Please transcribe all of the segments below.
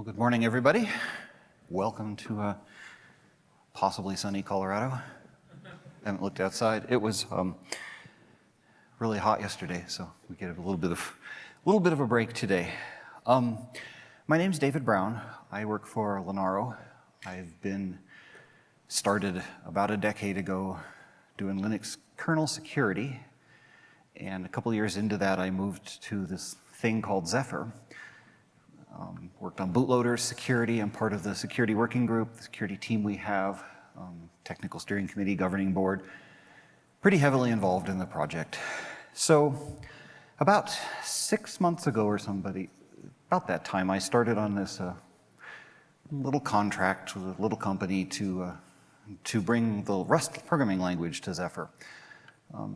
Well, good morning, everybody. Welcome to possibly sunny Colorado. I haven't looked outside. It was really hot yesterday, so we get a little bit of a break today. My name's David Brown. I work for Linaro. I've been started about a decade ago doing Linux kernel security, and a couple years into that, I moved to this thing called Zephyr. Worked on bootloaders, security. I'm part of the security working group, the security team we have, technical steering committee, governing board. Pretty heavily involved in the project. So about 6 months ago or about that time, I started on this little contract with a little company to bring the Rust programming language to Zephyr. I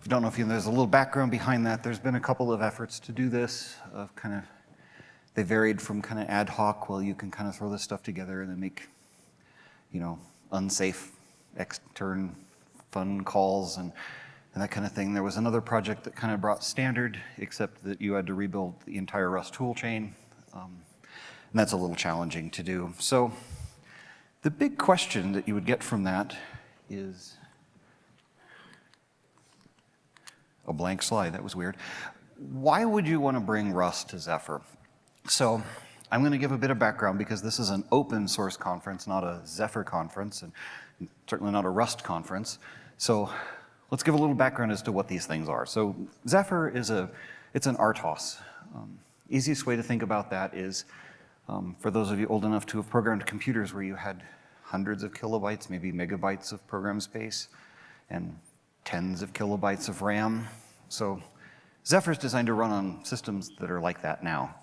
don't know if there's a little background behind that. There's been a couple of efforts to do this, they varied from kind of ad hoc, well, you can kind of throw this stuff together and then make, unsafe extern fun calls and that kind of thing. There was another project that kind of brought standard, except that you had to rebuild the entire Rust tool chain. And that's a little challenging to do. So the big question that you would get from that is a blank slide. That was weird. Why would you want to bring Rust to Zephyr? So I'm going to give a bit of background because this is an open source conference, not a Zephyr conference, and certainly not a Rust conference. So let's give a little background as to what these things are. So Zephyr it's an RTOS. Easiest way to think about that is, for those of you old enough to have programmed computers where you had hundreds of kilobytes, maybe megabytes of program space, and tens of kilobytes of RAM. So Zephyr is designed to run on systems that are like that now.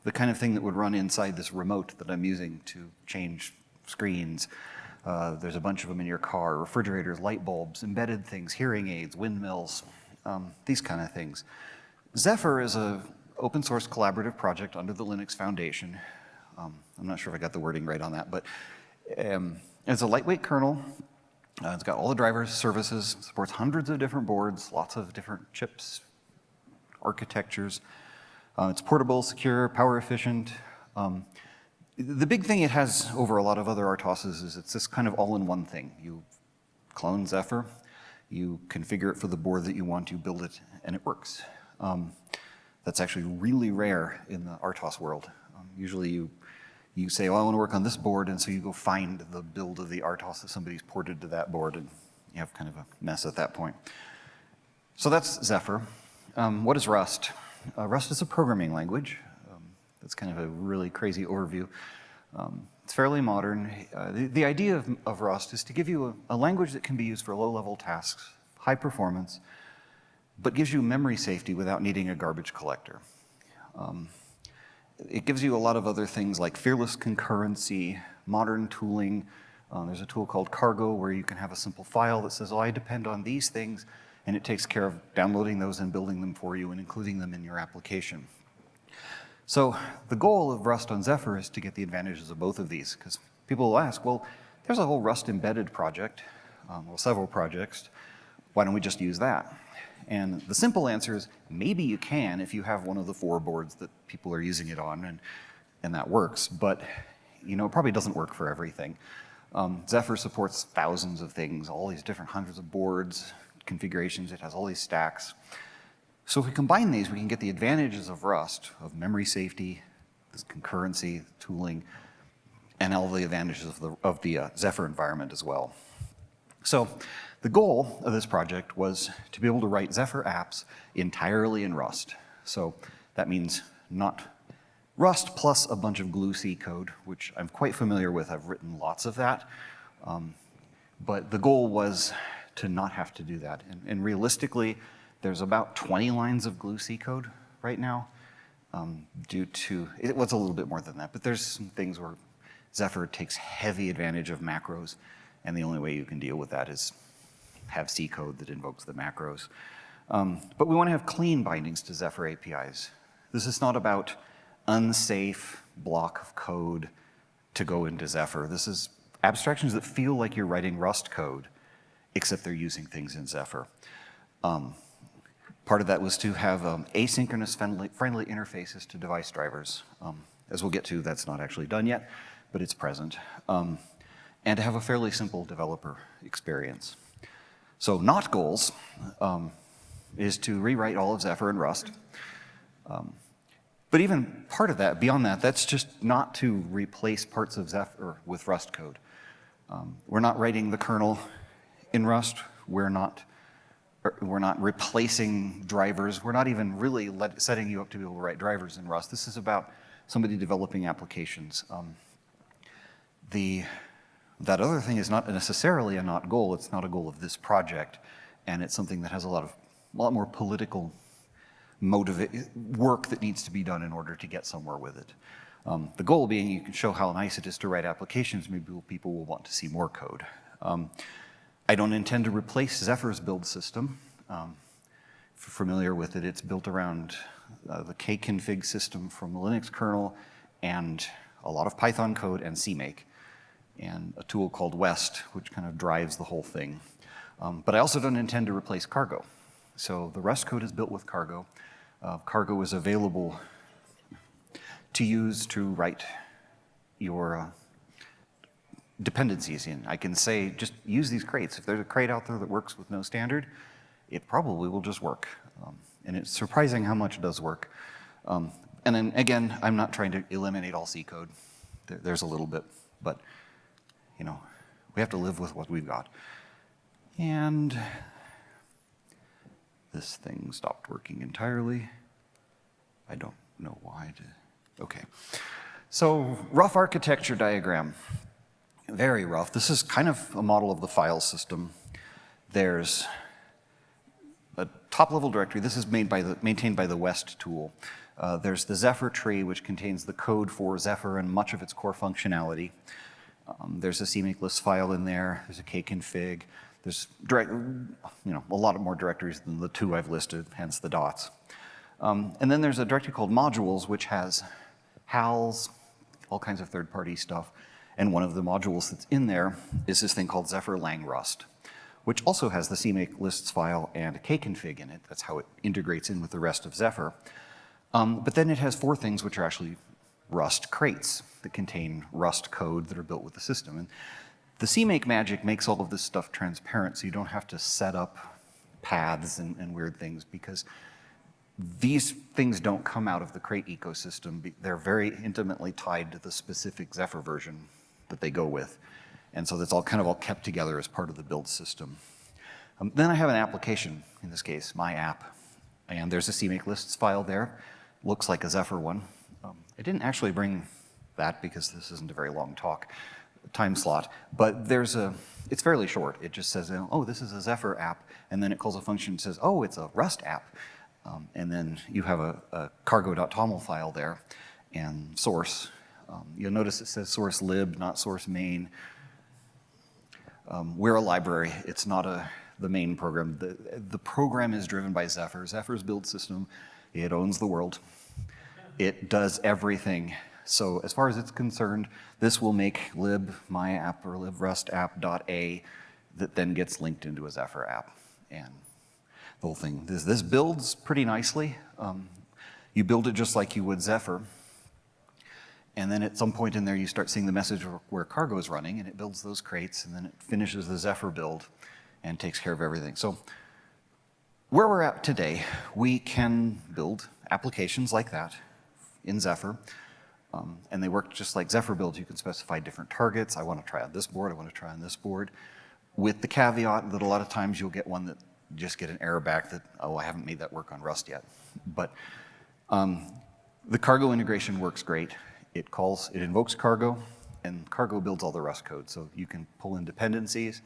The kind of thing that would run inside this remote that I'm using to change screens. There's a bunch of them in your car, refrigerators, light bulbs, embedded things, hearing aids, windmills, these kind of things. Zephyr is an open source collaborative project under the Linux Foundation. I'm not sure if I got the wording right on that, but it's a lightweight kernel. It's got all the drivers, services, supports hundreds of different boards, lots of different chips, architectures. It's portable, secure, power efficient. The big thing it has over a lot of other RTOSes is it's this kind of all-in-one thing. You clone Zephyr, you configure it for the board that you want, you build it, and it works. That's actually really rare in the RTOS world. Usually you say, well, I want to work on this board, and so you go find the build of the RTOS that somebody's ported to that board, and you have kind of a mess at that point. So that's Zephyr. What is Rust? Rust is a programming language. That's kind of a really crazy overview. It's fairly modern. The idea of Rust is to give you a language that can be used for low-level tasks, high performance, but gives you memory safety without needing a garbage collector. It gives you a lot of other things like fearless concurrency, modern tooling. There's a tool called Cargo where you can have a simple file that says, oh, I depend on these things, and it takes care of downloading those and building them for you and including them in your application. So the goal of Rust on Zephyr is to get the advantages of both of these, because people will ask, well, there's a whole Rust embedded project, well, several projects. Why don't we just use that? And the simple answer is maybe you can if you have one of the 4 boards that people are using it on, and that works. But it probably doesn't work for everything. Zephyr supports thousands of things, all these different hundreds of boards, configurations. It has all these stacks. So if we combine these, we can get the advantages of Rust, of memory safety, this concurrency, tooling, and all the advantages of the Zephyr environment as well. So the goal of this project was to be able to write Zephyr apps entirely in Rust. So that means not Rust plus a bunch of glue-C code, which I'm quite familiar with. I've written lots of that. But the goal was to not have to do that. And realistically, there's about 20 lines of glue-C code right now due to, it was a little bit more than that, but there's some things where Zephyr takes heavy advantage of macros, and the only way you can deal with that is have C code that invokes the macros. But we want to have clean bindings to Zephyr APIs. This is not about unsafe block of code to go into Zephyr. This is abstractions that feel like you're writing Rust code, except they're using things in Zephyr. Part of that was to have asynchronous friendly interfaces to device drivers. As we'll get to, that's not actually done yet, but it's present. And to have a fairly simple developer experience. So not goals is to rewrite all of Zephyr and Rust. But even part of that, beyond that, that's just not to replace parts of Zephyr with Rust code. We're not writing the kernel in Rust. We're not replacing drivers. We're not even really setting you up to be able to write drivers in Rust. This is about somebody developing applications. That other thing is not necessarily a not goal. It's not a goal of this project, and it's something that has a lot more political work that needs to be done in order to get somewhere with it. The goal being you can show how nice it is to write applications. Maybe people will want to see more code. I don't intend to replace Zephyr's build system. If you're familiar with it, it's built around the kconfig system from the Linux kernel and a lot of Python code and CMake, and a tool called West, which kind of drives the whole thing. But I also don't intend to replace Cargo. So the Rust code is built with Cargo. Cargo is available to use to write your dependencies in. I can say, just use these crates. If there's a crate out there that works with no standard, it probably will just work. And it's surprising how much it does work. And then again, I'm not trying to eliminate all C code. There's a little bit, but you know, we have to live with what we've got. And this thing stopped working entirely. I don't know why. Okay. So rough architecture diagram. Very rough. This is kind of a model of the file system. There's a top-level directory. This is maintained by the West tool. There's the Zephyr tree, which contains the code for Zephyr and much of its core functionality. There's a CMake list file in there. There's a kconfig. There's a lot more directories than the two I've listed, hence the dots. And then there's a directory called modules, which has HALs, all kinds of third-party stuff. And one of the modules that's in there is this thing called Zephyr lang rust, which also has the CMake lists file and a kconfig in it. That's how it integrates in with the rest of Zephyr. But then it has 4 things which are actually Rust crates that contain Rust code that are built with the system. And the CMake magic makes all of this stuff transparent, so you don't have to set up paths and weird things, because these things don't come out of the crate ecosystem. They're very intimately tied to the specific Zephyr version that they go with. And so that's all kind of kept together as part of the build system. Then I have an application, in this case, my app. And there's a CMake lists file there. Looks like a Zephyr one. I didn't actually bring that because this isn't a very long time slot, but it's fairly short. It just says, oh, this is a Zephyr app, and then it calls a function that says, oh, it's a Rust app. And then you have a cargo.toml file there, and source. You'll notice it says source lib, not source main. We're a library. It's not the main program. The program is driven by Zephyr. Zephyr's build system, it owns the world. It does everything. So as far as it's concerned, this will make lib my app or lib rust app.a that then gets linked into a Zephyr app. And the whole thing, this builds pretty nicely. You build it just like you would Zephyr. And then at some point in there, you start seeing the message where Cargo is running, and it builds those crates, and then it finishes the Zephyr build and takes care of everything. So where we're at today, we can build applications like that in Zephyr. And they work just like Zephyr builds. You can specify different targets. I want to try on this board. I want to try on this board. With the caveat that a lot of times you'll get one that just get an error back that, oh, I haven't made that work on Rust yet. But the Cargo integration works great. It invokes Cargo, and Cargo builds all the Rust code. So you can pull in dependencies.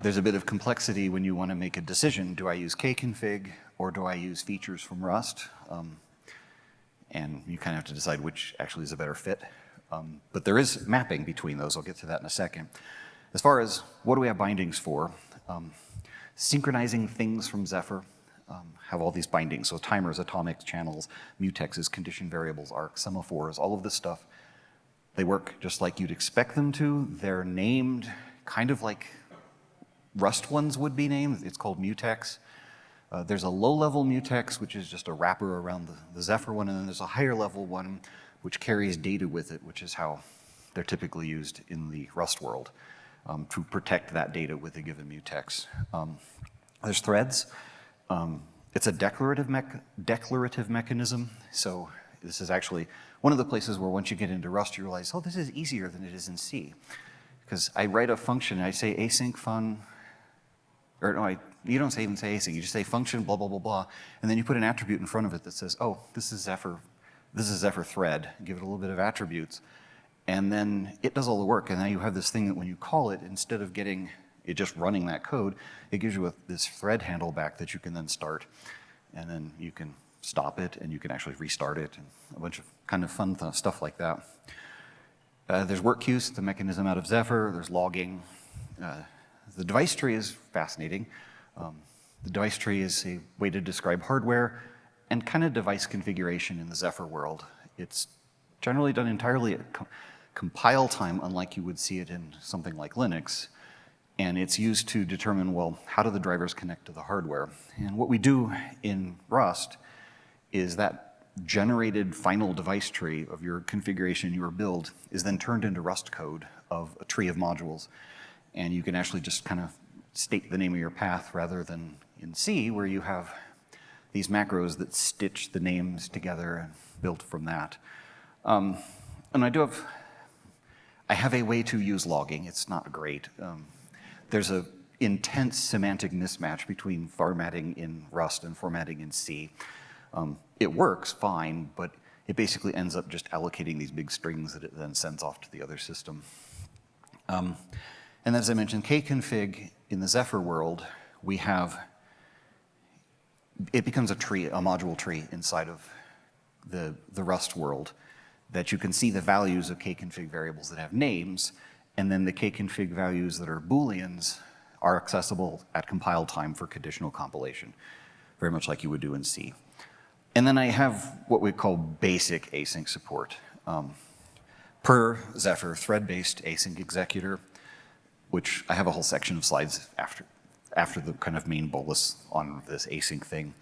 There's a bit of complexity when you want to make a decision. Do I use kconfig or do I use features from Rust? And you kind of have to decide which actually is a better fit. But there is mapping between those. I'll get to that in a second. As far as what do we have bindings for, synchronizing things from Zephyr have all these bindings. So timers, atomics, channels, mutexes, condition variables, arcs, semaphores, all of this stuff. They work just like you'd expect them to. They're named kind of like Rust ones would be named. It's called mutex. There's a low-level mutex, which is just a wrapper around the Zephyr one, and then there's a higher-level one, which carries data with it, which is how they're typically used in the Rust world, to protect that data with a given mutex. There's threads. It's a declarative mechanism, so this is actually one of the places where once you get into Rust, you realize, oh, this is easier than it is in C. Because I write a function, and I say async fun, or no, you don't even say async, you just say function, blah, blah, blah, blah, and then you put an attribute in front of it that says, oh, this is Zephyr thread, give it a little bit of attributes, and then it does all the work, and now you have this thing that when you call it, instead of getting it just running that code, it gives you this thread handle back that you can then start, and then you can stop it, and you can actually restart it, and a bunch of kind of fun stuff like that. There's work queues, the mechanism out of Zephyr, there's logging. The device tree is fascinating. The device tree is a way to describe hardware and kind of device configuration in the Zephyr world. It's generally done entirely at compile time, unlike you would see it in something like Linux. And it's used to determine, well, how do the drivers connect to the hardware? And what we do in Rust is that generated final device tree of your configuration, your build, is then turned into Rust code of a tree of modules. And you can actually just kind of state the name of your path rather than in C, where you have these macros that stitch the names together and build from that. And I have a way to use logging. It's not great. There's an intense semantic mismatch between formatting in Rust and formatting in C. It works fine, but it basically ends up just allocating these big strings that it then sends off to the other system. And as I mentioned, kconfig in the Zephyr world, it becomes a tree, a module tree inside of the Rust world that you can see the values of kconfig variables that have names, and then the kconfig values that are Booleans are accessible at compile time for conditional compilation, very much like you would do in C. And then I have what we call basic async support. Per Zephyr, thread-based async executor, which I have a whole section of slides after the kind of main bolus on this async thing.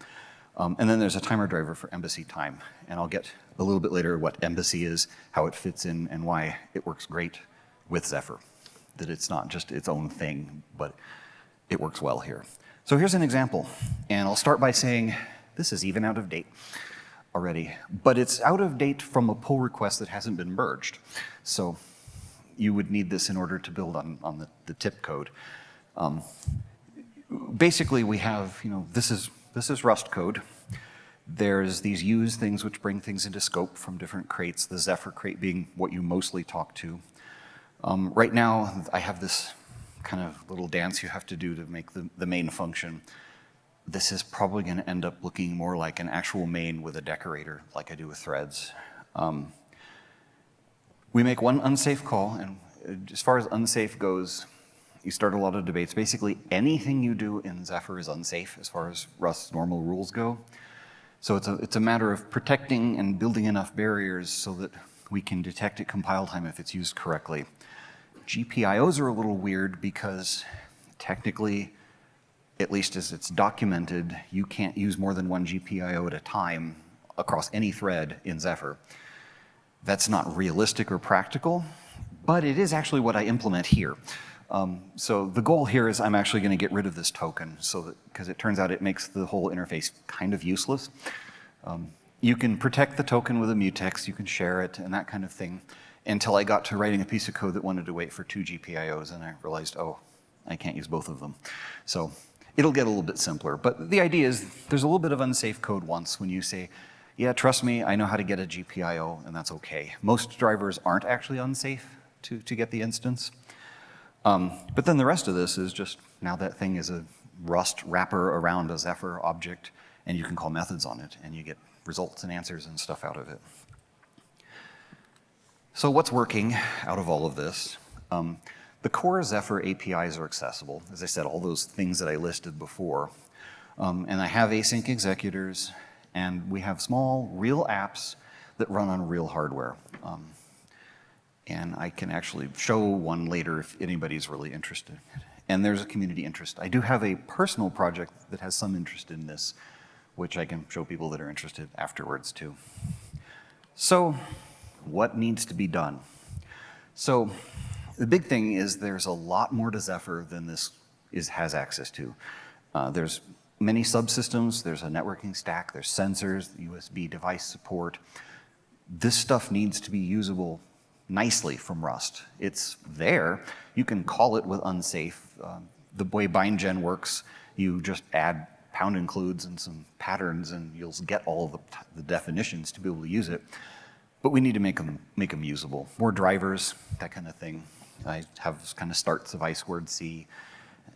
And then there's a timer driver for embassy time. And I'll get a little bit later what embassy is, how it fits in, and why it works great with Zephyr. That it's not just its own thing, but it works well here. So here's an example. And I'll start by saying, this is even out of date already. But it's out of date from a pull request that hasn't been merged. So you would need this in order to build on the tip code. Basically, we have, this is Rust code. There's these use things which bring things into scope from different crates, the Zephyr crate being what you mostly talk to. Right now, I have this kind of little dance you have to do to make the main function. This is probably going to end up looking more like an actual main with a decorator, like I do with threads. We make one unsafe call, and as far as unsafe goes, you start a lot of debates. Basically, anything you do in Zephyr is unsafe as far as Rust's normal rules go. So it's a matter of protecting and building enough barriers so that we can detect at compile time if it's used correctly. GPIOs are a little weird because technically, at least as it's documented, you can't use more than one GPIO at a time across any thread in Zephyr. That's not realistic or practical, but it is actually what I implement here. So the goal here is I'm actually going to get rid of this token because it turns out it makes the whole interface kind of useless. You can protect the token with a mutex, you can share it and that kind of thing, until I got to writing a piece of code that wanted to wait for 2 GPIOs, and I realized, oh, I can't use both of them. So it'll get a little bit simpler. But the idea is there's a little bit of unsafe code once when you say, yeah, trust me, I know how to get a GPIO, and that's okay. Most drivers aren't actually unsafe to get the instance. But then the rest of this is just, now that thing is a Rust wrapper around a Zephyr object, and you can call methods on it, and you get results and answers and stuff out of it. So what's working out of all of this? The core Zephyr APIs are accessible. As I said, all those things that I listed before. And I have async executors, and we have small, real apps that run on real hardware. And I can actually show one later if anybody's really interested And there's a community interest. I do have a personal project that has some interest in this, which I can show people that are interested afterwards too. So what needs to be done? So the big thing is there's a lot more to Zephyr than this has access to. There's many subsystems, there's a networking stack, there's sensors, USB device support. This stuff needs to be usable nicely from Rust. It's there. You can call it with unsafe. The way bindgen works, you just add pound includes and some patterns and you'll get all the definitions to be able to use it. But we need to make them usable. More drivers, that kind of thing. I have kind of starts of I2C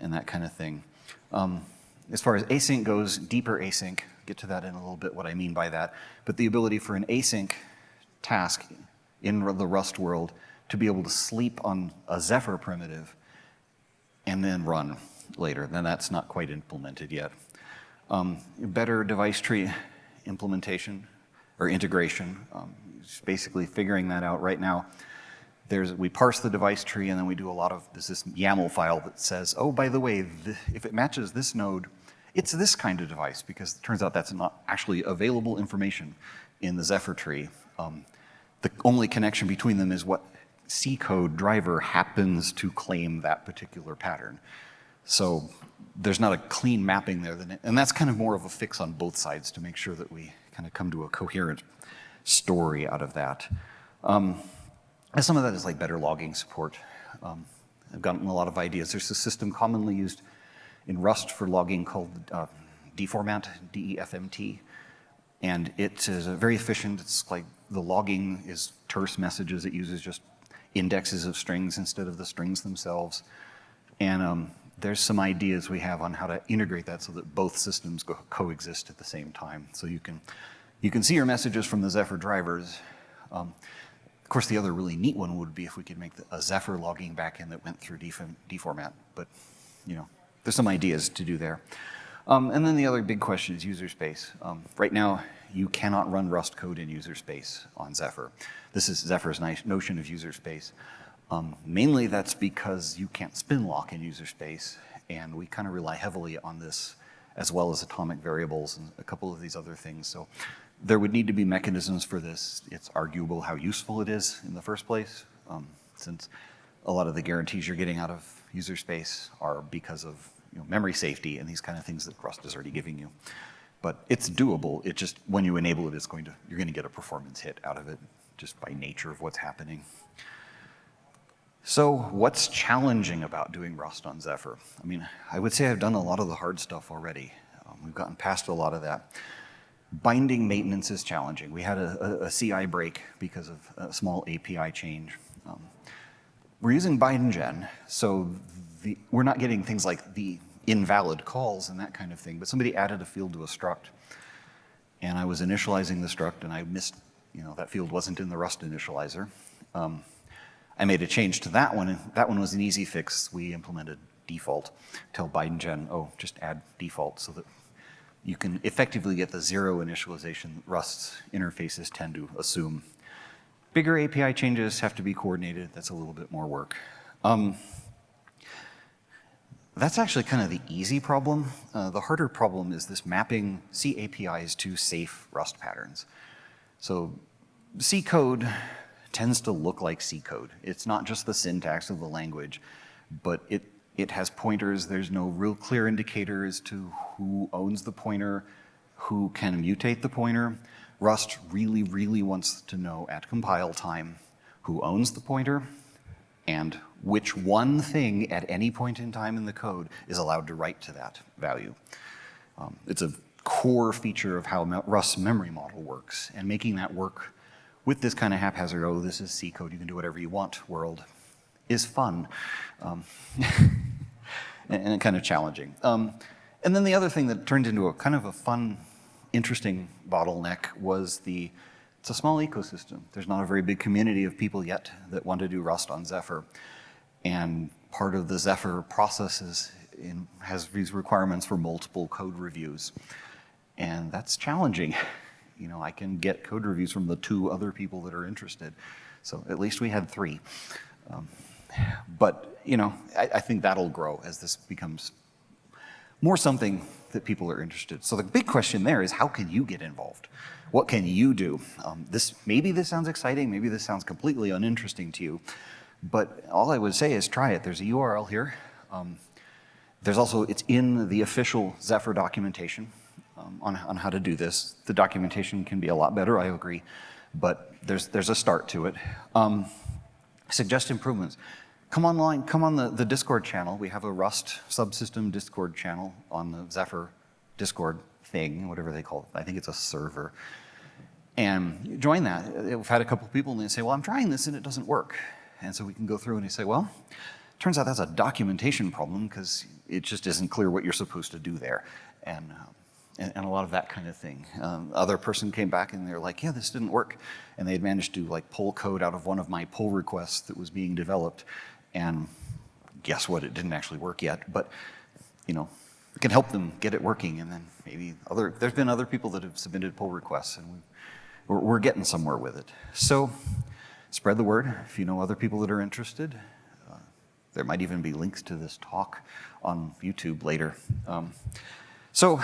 and that kind of thing. As far as async goes, deeper async, get to that in a little bit, what I mean by that, but the ability for an async task in the Rust world to be able to sleep on a Zephyr primitive and then run later. Then that's not quite implemented yet. Better device tree implementation or integration, basically figuring that out right now. We parse the device tree and then we do a lot of, there's this YAML file that says, oh, by the way, if it matches this node, it's this kind of device, because it turns out that's not actually available information in the Zephyr tree. The only connection between them is what C code driver happens to claim that particular pattern. So there's not a clean mapping there, and that's kind of more of a fix on both sides to make sure that we kind of come to a coherent story out of that. And some of that is like better logging support. I've gotten a lot of ideas. There's a system commonly used in Rust for logging called dformat, DEFMT, and it is very efficient. It's like the logging is terse messages. It uses just indexes of strings instead of the strings themselves. And there's some ideas we have on how to integrate that so that both systems coexist at the same time. So you can see your messages from the Zephyr drivers. Of course, the other really neat one would be if we could make a Zephyr logging backend that went through dformat, but there's some ideas to do there. And then the other big question is user space. Right now, you cannot run Rust code in user space on Zephyr. This is Zephyr's notion of user space. Mainly that's because you can't spin lock in user space, and we kind of rely heavily on this as well as atomic variables and a couple of these other things. So there would need to be mechanisms for this. It's arguable how useful it is in the first place, since a lot of the guarantees you're getting out of user space are because of memory safety and these kind of things that Rust is already giving you. But it's doable. It just, when you enable it, you're going to get a performance hit out of it just by nature of what's happening. So what's challenging about doing Rust on Zephyr? I mean, I would say I've done a lot of the hard stuff already. We've gotten past a lot of that. Binding maintenance is challenging. We had a CI break because of a small API change. We're using bindgen, so we're not getting things like the invalid calls and that kind of thing, but somebody added a field to a struct, and I was initializing the struct, and I missed, that field wasn't in the Rust initializer. I made a change to that one, and that one was an easy fix. We implemented default. Tell bindgen, oh, just add default, so that you can effectively get the zero initialization that Rust's interfaces tend to assume. Bigger API changes have to be coordinated. That's a little bit more work. That's actually kind of the easy problem. The harder problem is this mapping C APIs to safe Rust patterns. So C code tends to look like C code. It's not just the syntax of the language, but it has pointers. There's no real clear indicator as to who owns the pointer, who can mutate the pointer. Rust really, really wants to know at compile time who owns the pointer and which one thing at any point in time in the code is allowed to write to that value. It's a core feature of how Rust's memory model works, and making that work with this kind of haphazard, oh, this is C code, you can do whatever you want world, is fun and kind of challenging. And then the other thing that turned into a kind of a fun, interesting bottleneck was it's a small ecosystem. There's not a very big community of people yet that want to do Rust on Zephyr. And part of the Zephyr process has these requirements for multiple code reviews. And that's challenging. I can get code reviews from the 2 other people that are interested. So at least we had 3. But, you know, I think that'll grow as this becomes more something that people are interested. So the big question there is, how can you get involved? What can you do? Maybe this sounds exciting, maybe this sounds completely uninteresting to you, but all I would say is try it. There's a URL here. There's also, it's in the official Zephyr documentation on how to do this. The documentation can be a lot better, I agree, but there's a start to it. Suggest improvements. Come online, come on the Discord channel. We have a Rust subsystem Discord channel on the Zephyr Discord thing, whatever they call it. I think it's a server. And join that. We've had a couple people and they say, well, I'm trying this and it doesn't work. And so we can go through and they say, well, turns out that's a documentation problem because it just isn't clear what you're supposed to do there. And a lot of that kind of thing. Other person came back and they're like, yeah, this didn't work. And they had managed to like pull code out of one of my pull requests that was being developed. And guess what? It didn't actually work yet. But, you know, it can help them get it working. And then maybe there's been other people that have submitted pull requests and we're getting somewhere with it. So spread the word if you know other people that are interested. There might even be links to this talk on YouTube later. So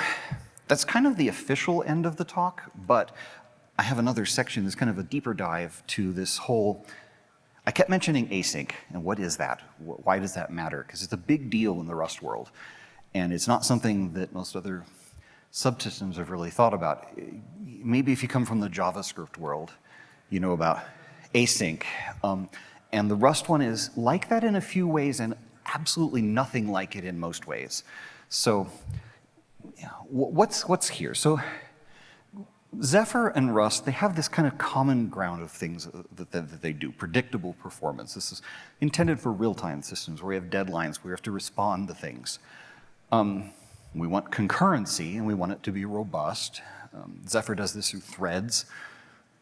that's kind of the official end of the talk, but I have another section that's kind of a deeper dive to this whole, I kept mentioning async, and what is that? Why does that matter? Because it's a big deal in the Rust world, and it's not something that most other subsystems have really thought about. Maybe if you come from the JavaScript world, you know about async, and the Rust one is like that in a few ways and absolutely nothing like it in most ways. So what's here? So Zephyr and Rust, they have this kind of common ground of things that they do. Predictable performance. This is intended for real-time systems where we have deadlines, where we have to respond to things. We want concurrency, and we want it to be robust. Zephyr does this through threads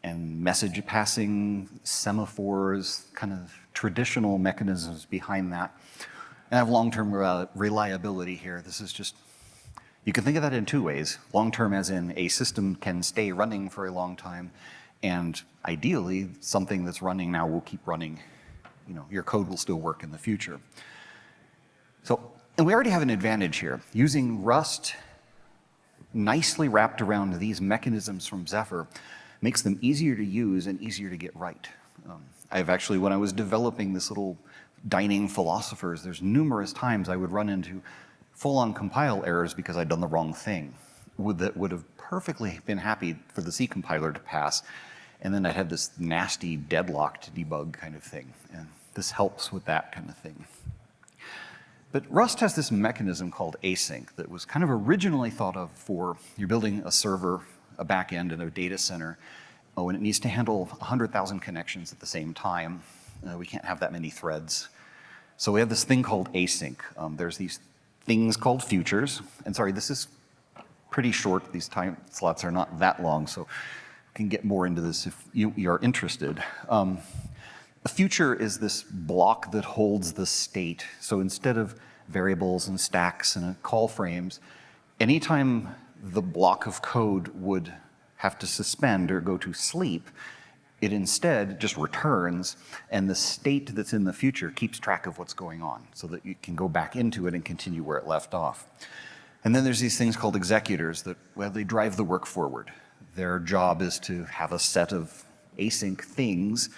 and message passing, semaphores, kind of traditional mechanisms behind that. And I have long-term reliability here. This is just, you can think of that in two ways. Long-term as in a system can stay running for a long time, and ideally, something that's running now will keep running. You know, your code will still work in the future. So, and we already have an advantage here. Using Rust nicely wrapped around these mechanisms from Zephyr makes them easier to use and easier to get right. I've actually, when I was developing this little dining philosophers, there's numerous times I would run into full-on compile errors because I'd done the wrong thing. That would have perfectly been happy for the C compiler to pass, and then I had this nasty deadlocked debug kind of thing, and this helps with that kind of thing. But Rust has this mechanism called async that was kind of originally thought of for you're building a server, a backend, and a data center, and it needs to handle 100,000 connections at the same time. We can't have that many threads. So we have this thing called async. There's these things called futures. And sorry, this is pretty short. These time slots are not that long, so we can get more into this if you are interested. A future is this block that holds the state. So instead of variables and stacks and call frames, anytime the block of code would have to suspend or go to sleep, it instead just returns, and the state that's in the future keeps track of what's going on so that you can go back into it and continue where it left off. And then there's these things called executors that, well, they drive the work forward. Their job is to have a set of async things.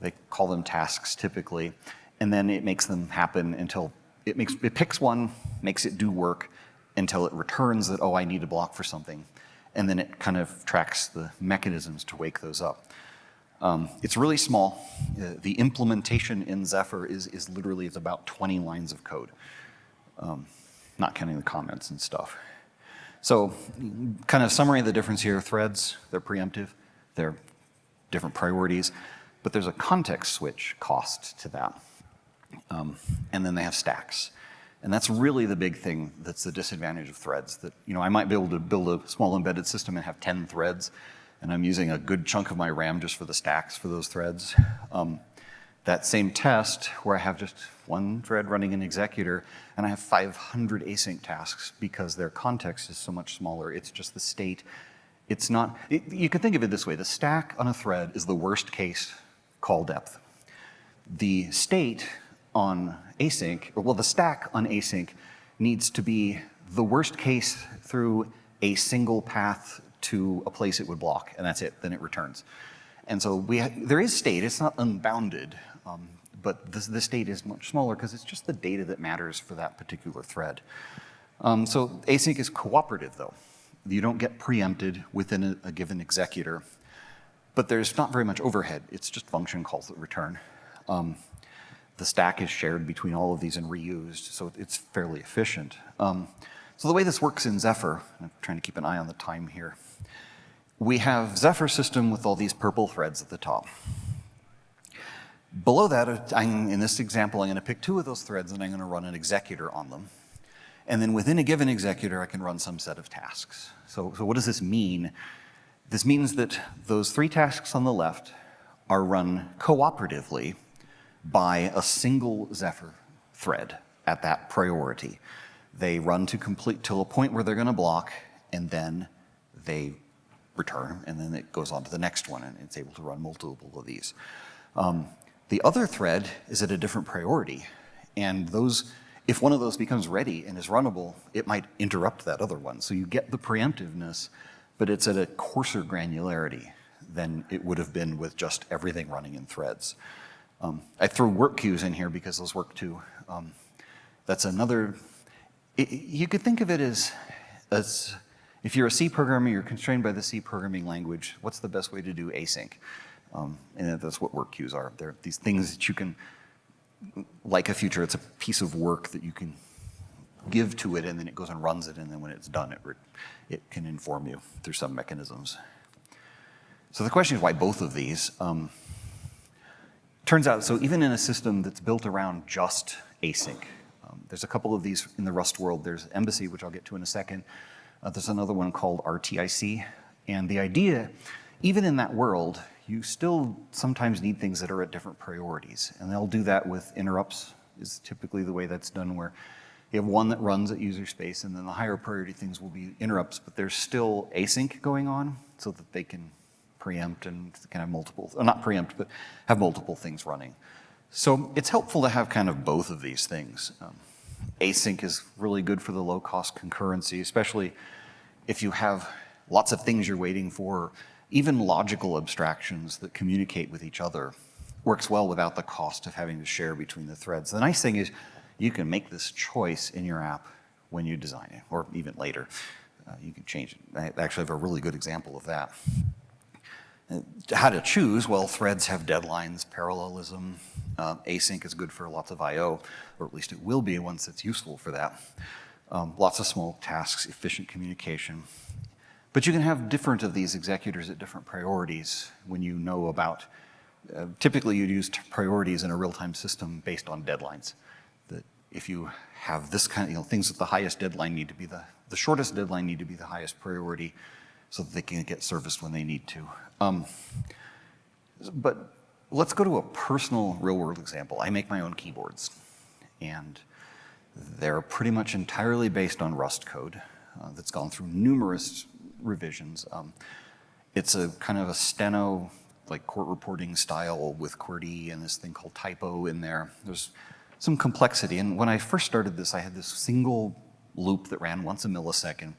They call them tasks typically, and then it makes them happen until it picks one, makes it do work until it returns that, oh, I need a block for something. And then it kind of tracks the mechanisms to wake those up. It's really small. The implementation in Zephyr is literally it's about 20 lines of code, not counting the comments and stuff. So kind of summary of the difference here, threads, they're preemptive, they're different priorities, but there's a context switch cost to that. And then they have stacks. And that's really the big thing that's the disadvantage of threads. That, you know, I might be able to build a small embedded system and have 10 threads, and I'm using a good chunk of my RAM just for the stacks for those threads. That same test where I have just one thread running an executor, and I have 500 async tasks because their context is so much smaller. It's just the state. It's not, you can think of it this way. The stack on a thread is the worst case call depth. The state on async, or well, the stack on async needs to be the worst case through a single path to a place it would block, and that's it, then it returns. And so there is state, it's not unbounded, but the state is much smaller because it's just the data that matters for that particular thread. So async is cooperative though. You don't get preempted within a given executor, but there's not very much overhead. It's just function calls that return. The stack is shared between all of these and reused, so it's fairly efficient. So the way this works in Zephyr, I'm trying to keep an eye on the time here. We have Zephyr system with all these purple threads at the top. Below that, in this example, I'm going to pick 2 of those threads and I'm going to run an executor on them. And then within a given executor, I can run some set of tasks. So what does this mean? This means that those 3 tasks on the left are run cooperatively by a single Zephyr thread at that priority. They run to complete till a point where they're going to block, and then they return, and then it goes on to the next one, and it's able to run multiple of these. The other thread is at a different priority, and if one of those becomes ready and is runnable, it might interrupt that other one. So you get the preemptiveness, but it's at a coarser granularity than it would have been with just everything running in threads. I threw work queues in here because those work too. That's another, you could think of it as if you're a C programmer, you're constrained by the C programming language, what's the best way to do async? And that's what work queues are. They're these things that you can, like a future, it's a piece of work that you can give to it, and then it goes and runs it, and then when it's done, it can inform you through some mechanisms. So the question is why both of these? Turns out, so even in a system that's built around just async, there's a couple of these in the Rust world. There's Embassy, which I'll get to in a second. There's another one called RTIC. And the idea, even in that world, you still sometimes need things that are at different priorities. And they'll do that with interrupts, is typically the way that's done, where you have one that runs at user space, and then the higher priority things will be interrupts, but there's still async going on so that they can preempt and can have multiple, not preempt, but have multiple things running. So it's helpful to have kind of both of these things. Async is really good for the low-cost concurrency, especially if you have lots of things you're waiting for. Even logical abstractions that communicate with each other works well without the cost of having to share between the threads. The nice thing is you can make this choice in your app when you design it, or even later. You can change it. I actually have a really good example of that. How to choose? Well, threads have deadlines, parallelism. Async is good for lots of I/O, or at least it will be once it's useful for that. Lots of small tasks, efficient communication. But you can have different of these executors at different priorities when you know about, typically you'd use priorities in a real-time system based on deadlines. That if you have this kind of, things with the highest deadline need to be the shortest deadline need to be the highest priority so that they can get serviced when they need to. But let's go to a personal real-world example. I make my own keyboards, and they're pretty much entirely based on Rust code that's gone through numerous revisions. It's a kind of a steno, like court reporting style with QWERTY and this thing called typo in there. There's some complexity, and when I first started this, I had this single loop that ran once a millisecond.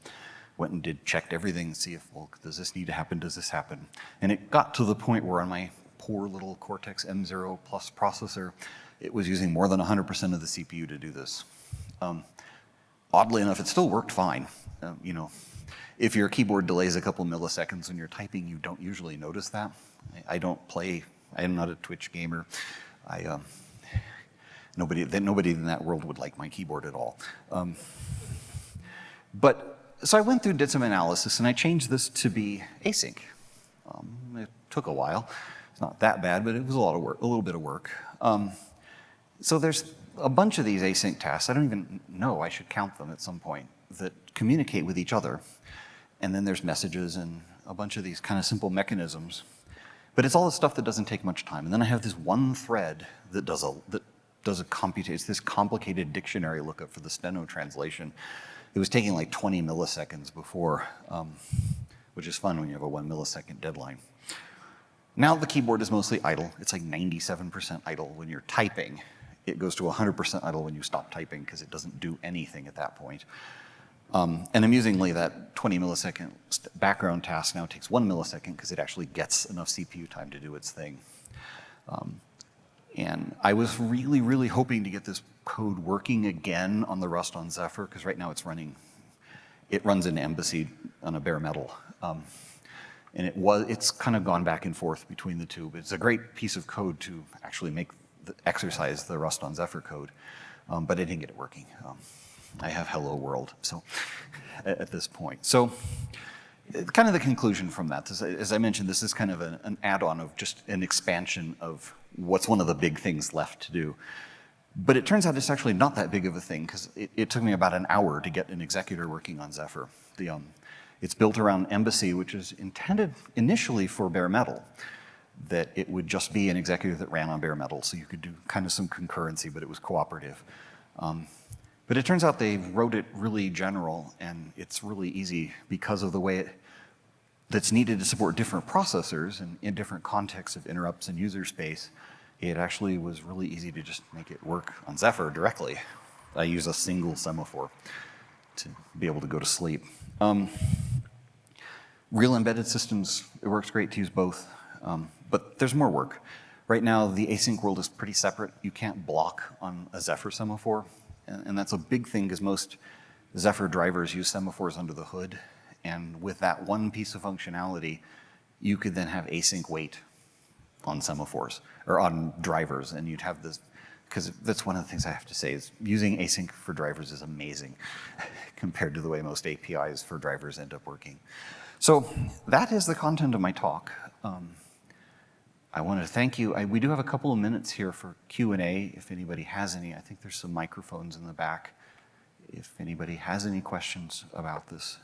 Went and checked everything to see if, well, does this need to happen, does this happen? And it got to the point where on my poor little Cortex M0 Plus processor, it was using more than 100% of the CPU to do this. Oddly enough, it still worked fine. If your keyboard delays a couple milliseconds when you're typing, you don't usually notice that. I am not a Twitch gamer. Nobody in that world would like my keyboard at all. So I went through, did some analysis, and I changed this to be async. It took a while. It's not that bad, but it was a lot of work, a little bit of work. So there's a bunch of these async tasks. I don't even know, I should count them at some point, that communicate with each other. And then there's messages and a bunch of these kind of simple mechanisms. But it's all the stuff that doesn't take much time. And then I have this one thread that does a computation. It's this complicated dictionary lookup for the steno translation. It was taking like 20 milliseconds before, which is fun when you have a 1 millisecond deadline. Now the keyboard is mostly idle. It's like 97% idle when you're typing. it goes to 100% idle when you stop typing because it doesn't do anything at that point. And amusingly, that 20 millisecond background task now takes 1 millisecond because it actually gets enough CPU time to do its thing. And I was really, really hoping to get this code working again on the Rust on Zephyr, because right now it runs in Embassy on a bare metal. And it's kind of gone back and forth between the two, but it's a great piece of code to actually exercise the Rust on Zephyr code, but I didn't get it working. I have hello world, so at this point. So kind of the conclusion from that, as I mentioned, this is kind of an add-on of just an expansion of what's one of the big things left to do. But it turns out it's actually not that big of a thing, because it took me about an hour to get an executor working on Zephyr. It's built around Embassy, which is intended initially for bare metal, that it would just be an executor that ran on bare metal, so you could do kind of some concurrency, but it was cooperative. But it turns out they wrote it really general, and it's really easy because of the way that's needed to support different processors and in different contexts of interrupts and user space. It actually was really easy to just make it work on Zephyr directly. I use a single semaphore to be able to go to sleep. Real embedded systems, it works great to use both, but there's more work. Right now, the async world is pretty separate. You can't block on a Zephyr semaphore, and that's a big thing because most Zephyr drivers use semaphores under the hood, and with that one piece of functionality, you could then have async wait on semaphores, or on drivers, and you'd have this, because that's one of the things I have to say is using async for drivers is amazing compared to the way most APIs for drivers end up working. So that is the content of my talk. I want to thank you. We do have a couple of minutes here for Q&A if anybody has any. I think there's some microphones in the back. If anybody has any questions about this,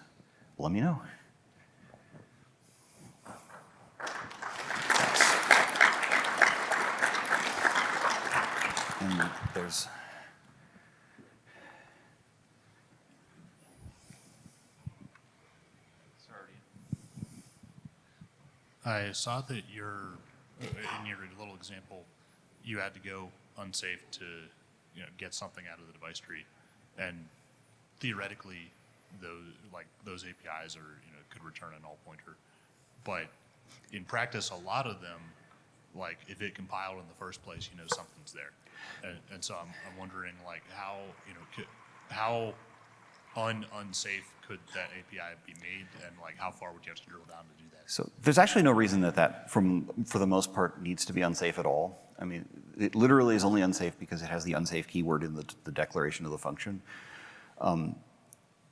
let me know. And there's... I saw that in your little example, you had to go unsafe to get something out of the device tree, and theoretically, those APIs could return a null pointer, but in practice, a lot of them, like if it compiled in the first place, something's there, and so I'm wondering how unsafe could that API be made, and how far would you have to drill down to do that? So there's actually no reason that for the most part, needs to be unsafe at all. I mean, it literally is only unsafe because it has the unsafe keyword in the declaration of the function.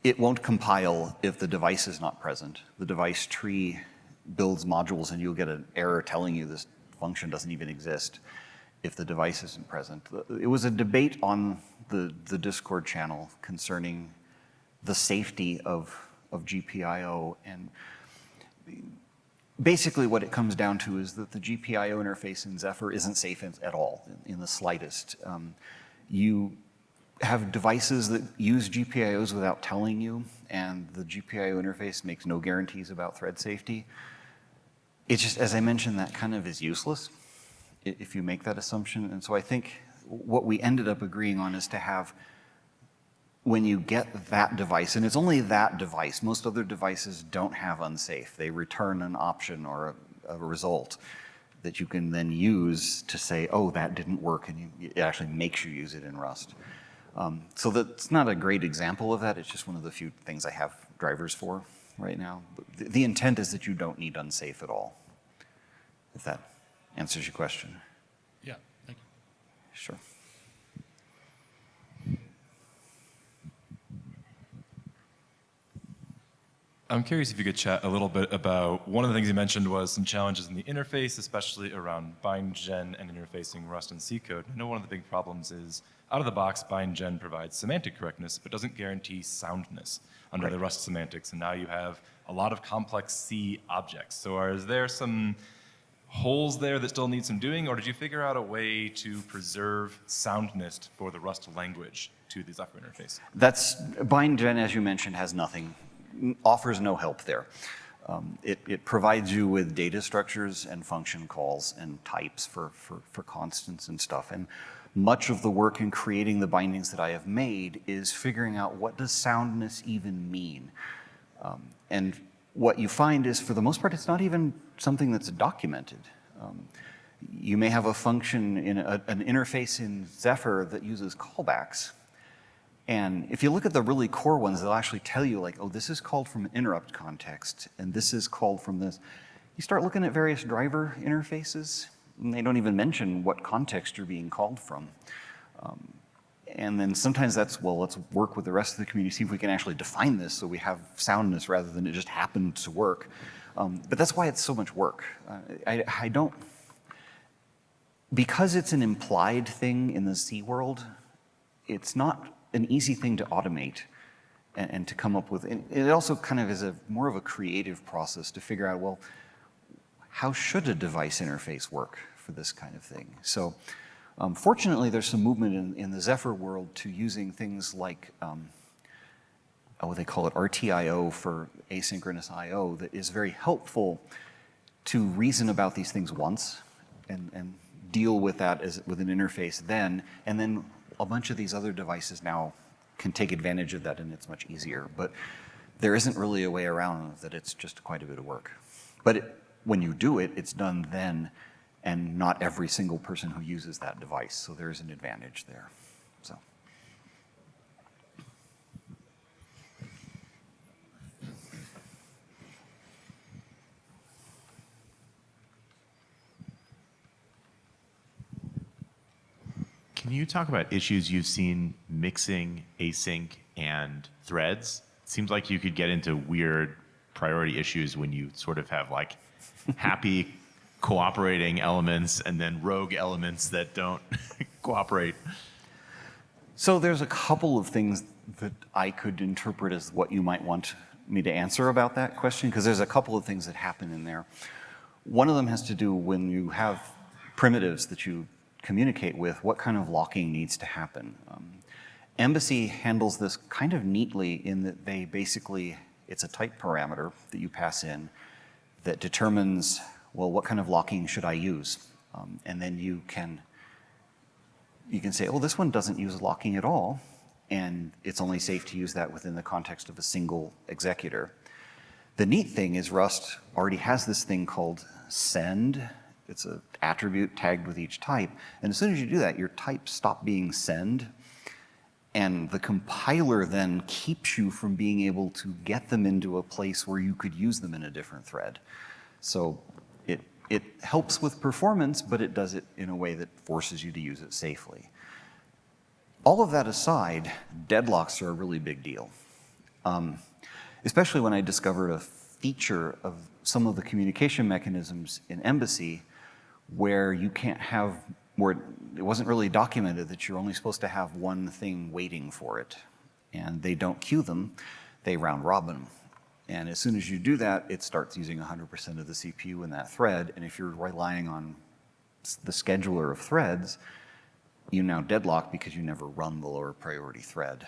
It won't compile if the device is not present. The device tree builds modules, and you'll get an error telling you this function doesn't even exist if the device isn't present. It was a debate on the Discord channel concerning the safety of GPIO, and basically what it comes down to is that the GPIO interface in Zephyr isn't safe at all, in the slightest. You have devices that use GPIOs without telling you, and the GPIO interface makes no guarantees about thread safety. It's just, as I mentioned, that kind of is useless if you make that assumption. And so I think what we ended up agreeing on is to have, when you get that device, and it's only that device, most other devices don't have unsafe. They return an option or a result that you can then use to say, oh, that didn't work, and it actually makes you use it in Rust. So that's not a great example of that. It's just one of the few things I have drivers for right now. But the intent is that you don't need unsafe at all, if that answers your question. Yeah, thank you. Sure. I'm curious if you could chat a little bit about, one of the things you mentioned was some challenges in the interface, especially around bind-gen and interfacing Rust and C code. I know one of the big problems is, out of the box, bind-gen provides semantic correctness, but doesn't guarantee soundness under the Rust semantics. And now you have a lot of complex C objects. So is there some holes there that still need some doing, or did you figure out a way to preserve soundness for the Rust language to the Zephyr interface? Bind-gen, as you mentioned, has nothing, offers no help there. It provides you with data structures and function calls and types for constants and stuff. And much of the work in creating the bindings that I have made is figuring out what does soundness even mean. And what you find is, for the most part, it's not even something that's documented. You may have a function in an interface in Zephyr that uses callbacks. And if you look at the really core ones, they'll actually tell you, like, oh, this is called from an interrupt context, and this is called from this. You start looking at various driver interfaces, and they don't even mention what context you're being called from. And then sometimes that's, well, let's work with the rest of the community, see if we can actually define this so we have soundness rather than it just happened to work. But that's why it's so much work. I don't, because it's an implied thing in the C world, it's not an easy thing to automate and to come up with. And it also kind of is more of a creative process to figure out, well, how should a device interface work for this kind of thing? So fortunately, there's some movement in the Zephyr world to using things like, what they call it, RTIO for asynchronous I/O, that is very helpful to reason about these things once and deal with that with an interface then, and then a bunch of these other devices now can take advantage of that, and it's much easier. But there isn't really a way around that. It's just quite a bit of work. But when you do it, it's done then, and not every single person who uses that device. So there is an advantage there. So. Can you talk about issues you've seen mixing async and threads? It seems like you could get into weird priority issues when you sort of have like happy cooperating elements and then rogue elements that don't cooperate. So there's a couple of things that I could interpret as what you might want me to answer about that question, because there's a couple of things that happen in there. One of them has to do when you have primitives that you communicate with, what kind of locking needs to happen. Embassy handles this kind of neatly in that they basically, it's a type parameter that you pass in that determines, well, what kind of locking should I use? And then you can say, oh, this one doesn't use locking at all, and it's only safe to use that within the context of a single executor. The neat thing is Rust already has this thing called send. It's an attribute tagged with each type. And as soon as you do that, your types stop being send. And the compiler then keeps you from being able to get them into a place where you could use them in a different thread. So it helps with performance, but it does it in a way that forces you to use it safely. All of that aside, deadlocks are a really big deal. Especially when I discovered a feature of some of the communication mechanisms in Embassy where you can't have, where it wasn't really documented that you're only supposed to have one thing waiting for it. And they don't queue them, they round robin them. And as soon as you do that, it starts using 100% of the CPU in that thread. And if you're relying on the scheduler of threads, you now deadlock because you never run the lower priority thread.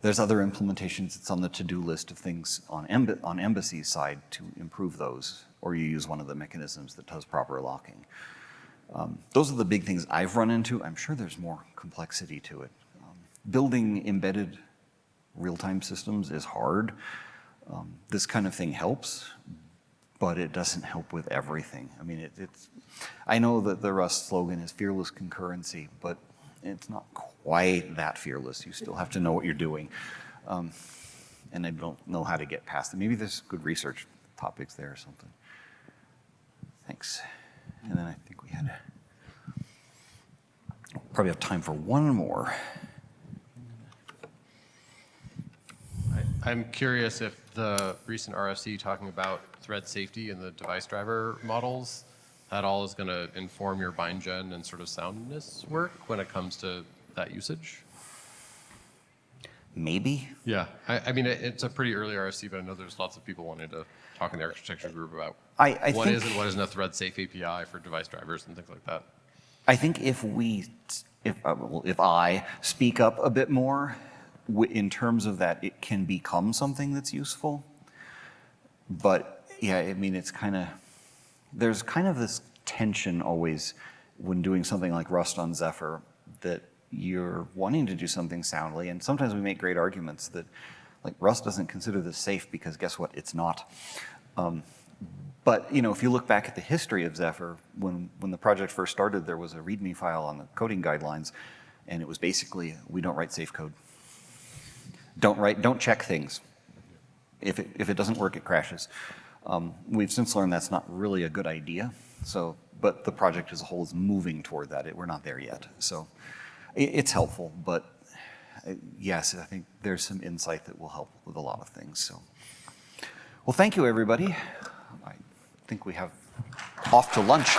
There's other implementations that's on the to-do list of things on Embassy's side to improve those, or you use one of the mechanisms that does proper locking. Those are the big things I've run into. I'm sure there's more complexity to it. Building embedded real-time systems is hard. This kind of thing helps, but it doesn't help with everything. I mean, I know that the Rust slogan is fearless concurrency, but it's not quite that fearless. You still have to know what you're doing. And I don't know how to get past it. Maybe there's good research topics there or something. Thanks. And then I think we had probably have time for one more. I'm curious if the recent RFC talking about thread safety and the device driver models, that all is going to inform your bind gen and sort of soundness work when it comes to that usage? Maybe. Yeah, I mean, it's a pretty early RFC, but I know there's lots of people wanting to talk in the architecture group about what is and what isn't a thread safe API for device drivers and things like that. I think if I speak up a bit more in terms of that, it can become something that's useful. But yeah, I mean, there's kind of this tension always when doing something like Rust on Zephyr, that you're wanting to do something soundly, and sometimes we make great arguments that like Rust doesn't consider this safe because guess what, it's not. But if you look back at the history of Zephyr, when the project first started, there was a README file on the coding guidelines, and it was basically, we don't write safe code. Don't check things. If it doesn't work, it crashes. We've since learned that's not really a good idea. But the project as a whole is moving toward that. We're not there yet. So it's helpful, but yes, I think there's some insight that will help with a lot of things. So, well, thank you, everybody. I think we have off to lunch.